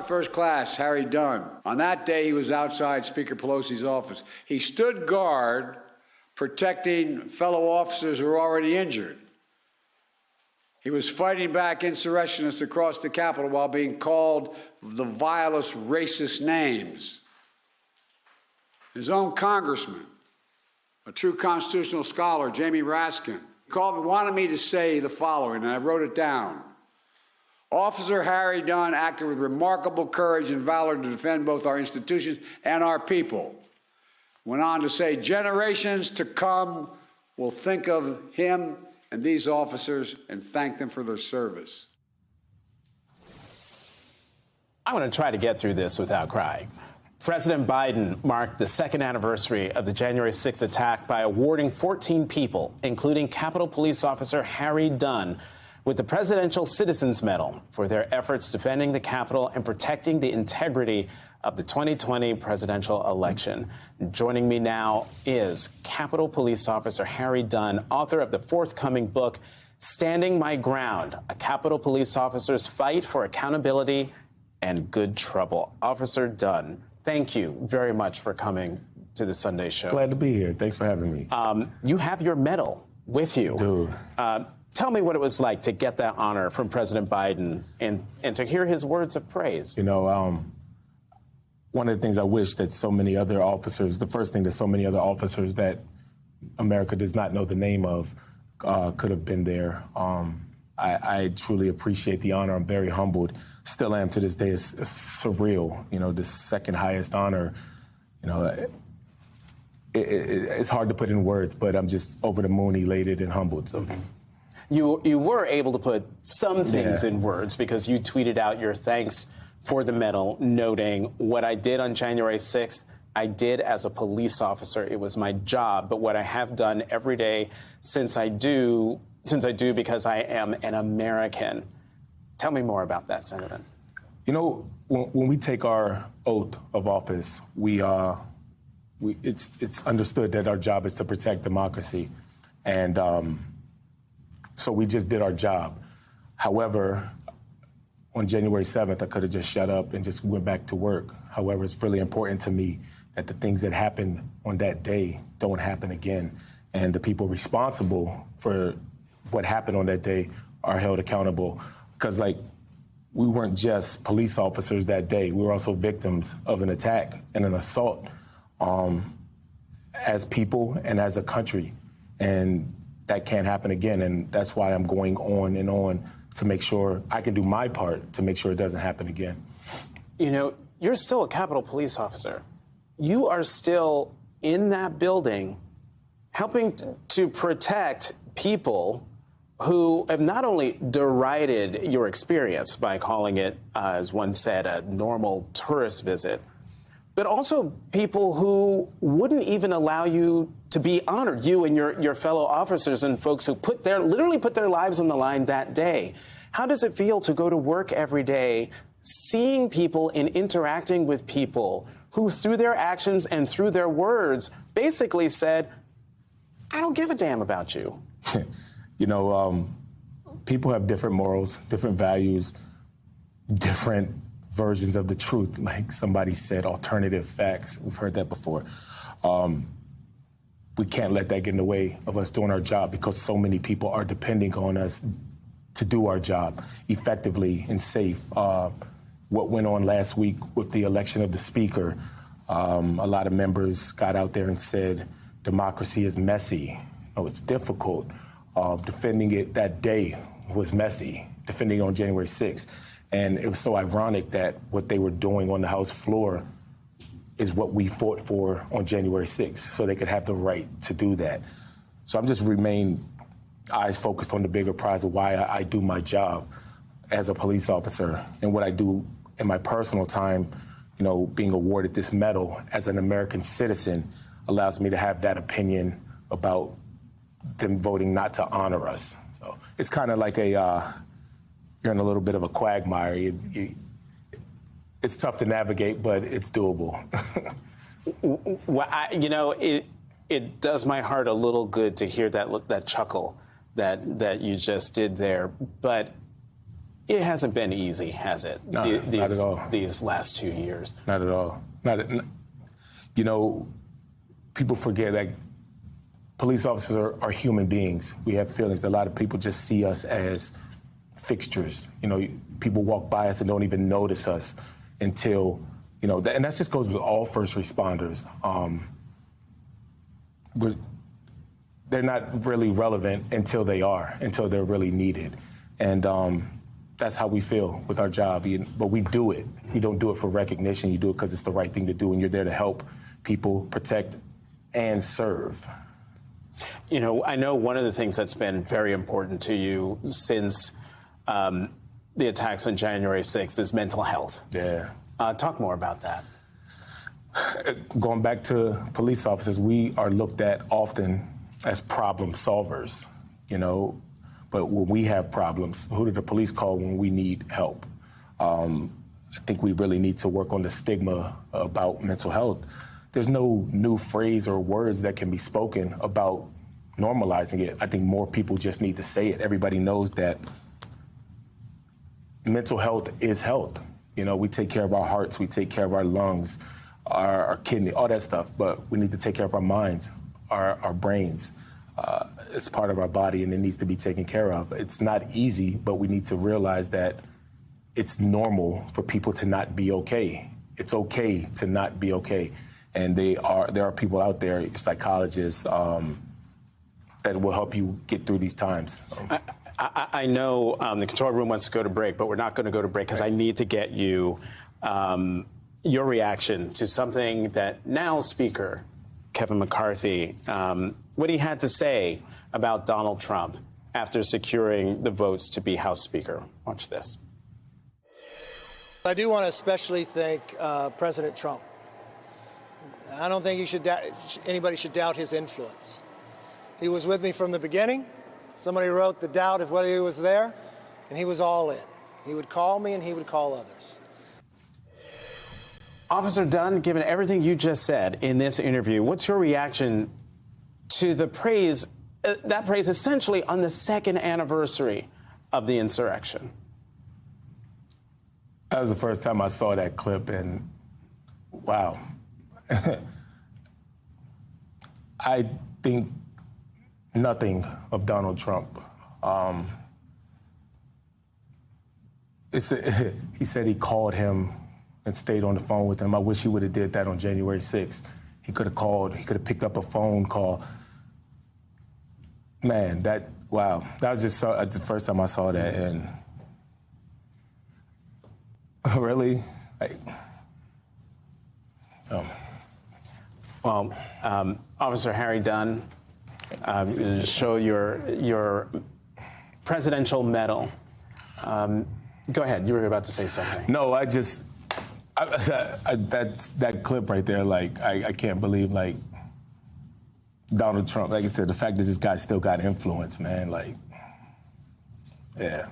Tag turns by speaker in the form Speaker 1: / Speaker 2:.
Speaker 1: First class, Harry Dunn. On that day, he was outside Speaker Pelosi's office. He stood guard protecting fellow officers who were already injured. He was fighting back insurrectionists across the Capitol while being called the vilest racist names. His own congressman, a true constitutional scholar, Jamie Raskin, wanted me to say the following, and I wrote it down. Officer Harry Dunn acted with remarkable courage and valor to defend both our institutions and our people. Went on to say, generations to come will think of him and these officers and thank them for their service.
Speaker 2: I want to try to get through this without crying. President Biden marked the second anniversary of the January 6th attack by awarding 14 people, including Capitol Police Officer Harry Dunn, with the Presidential Citizens Medal for their efforts defending the Capitol and protecting the integrity of the 2020 presidential election. Joining me now is Capitol Police Officer Harry Dunn, author of the forthcoming book, Standing My Ground, A Capitol Police Officer's Fight for Accountability and Good Trouble. Officer Dunn, thank you very much for coming to the Sunday Show.
Speaker 3: Glad to be here. Thanks for having me.
Speaker 2: You have your medal with you.
Speaker 3: Dude.
Speaker 2: Tell me what it was like to get that honor from President Biden and to hear his words of praise.
Speaker 3: You know, one of the things I wish that so many other officers, the first thing that so many other officers that America does not know the name of could have been there. I truly appreciate the honor. I'm very humbled. Still am to this day. It's surreal. You know, the second highest honor. You know, it's hard to put in words, but I'm just over the moon, elated, and humbled. So.
Speaker 2: You were able to put some things in words because you tweeted out your thanks for the medal, noting what I did on January 6th, I did as a police officer. It was my job, but what I have done every day since I do because I am an American. Tell me more about that sentiment.
Speaker 3: You know, when we take our oath of office, it's understood that our job is to protect democracy, and so we just did our job. However, on January 7th, I could have just shut up and just went back to work. However, it's really important to me that the things that happened on that day don't happen again, and the people responsible for what happened on that day are held accountable. Because, like, we weren't just police officers that day. We were also victims of an attack and an assault as people and as a country. And that can't happen again. And that's why I'm going on and on to make sure I can do my part to make sure it doesn't happen again.
Speaker 2: You know, you're still a Capitol Police officer. You are still in that building helping to protect people who have not only derided your experience by calling it, as one said, a normal tourist visit, but also people who wouldn't even allow you to be honored, you and your fellow officers and folks who literally put their lives on the line that day. How does it feel to go to work every day, seeing people and interacting with people who, through their actions and through their words, basically said, I don't give a damn about you?
Speaker 3: You know, people have different morals, different values, different versions of the truth. Like somebody said, alternative facts. We've heard that before. We can't let that get in the way of us doing our job because so many people are depending on us to do our job effectively and safe. What went on last week with the election of the speaker, a lot of members got out there and said, democracy is messy. Oh, it's difficult. Defending it that day was messy, defending on January 6th. And it was so ironic that what they were doing on the House floor is what we fought for on January 6th, so they could have the right to do that. So I'm just remain eyes focused on the bigger prize of why I do my job as a police officer and what I do in my personal time. You know, being awarded this medal as an American citizen allows me to have that opinion about them voting not to honor us. So it's kind of like you're in a little bit of a quagmire. It's tough to navigate, but it's doable.
Speaker 2: Well, you know, it does my heart a little good to hear that chuckle that you just did there. But It hasn't been easy, has it?
Speaker 3: No, not at all.
Speaker 2: These last 2 years.
Speaker 3: Not at all. You know, people forget that police officers are human beings. We have feelings. A lot of people just see us as fixtures. You know, people walk by us and don't even notice us until, you know, and that just goes with all first responders. They're not really relevant until they're really needed. And that's how we feel with our job. But we do it. We don't do it for recognition. You do it because it's the right thing to do, and you're there to help people, protect, and serve.
Speaker 2: You know, I know one of the things that's been very important to you since the attacks on January 6th is mental health.
Speaker 3: Yeah.
Speaker 2: Talk more about that.
Speaker 3: Going back to police officers, we are looked at often as problem solvers, you know, but when we have problems, who do the police call when we need help? I think we really need to work on the stigma about mental health. There's no new phrase or words that can be spoken about normalizing it. I think more people just need to say it. Everybody knows that mental health is health. You know, we take care of our hearts, we take care of our lungs, our kidney, all that stuff, but we need to take care of our minds, our brains. It's part of our body and it needs to be taken care of. It's not easy, but we need to realize that it's normal for people to not be okay. It's okay to not be okay. And there are people out there, psychologists, that will help you get through these times.
Speaker 2: I know the control room wants to go to break, but we're not going to go to break because I need to get you your reaction to something that now Speaker Kevin McCarthy, what he had to say about Donald Trump after securing the votes to be House Speaker. Watch this.
Speaker 4: I do want to especially thank President Trump. I don't think anybody should doubt his influence. He was with me from the beginning. Somebody wrote the doubt of whether he was there, and he was all in. He would call me, and he would call others.
Speaker 2: Officer Dunn, given everything you just said in this interview, what's your reaction to the praise, that praise essentially on the second anniversary of the insurrection?
Speaker 3: That was the first time I saw that clip, and wow. I think nothing of Donald Trump. He said he called him and stayed on the phone with him. I wish he would have did that on January 6th. He could have called, he could have picked up a phone call. Man, wow. That was just the first time I saw that, and really?
Speaker 2: Well, Officer Harry Dunn, show your presidential medal. Go ahead, you were about to say something.
Speaker 3: No, that's that clip right there. Like, I can't believe, like, Donald Trump, like I said, the fact that this guy still got influence, man, like, yeah.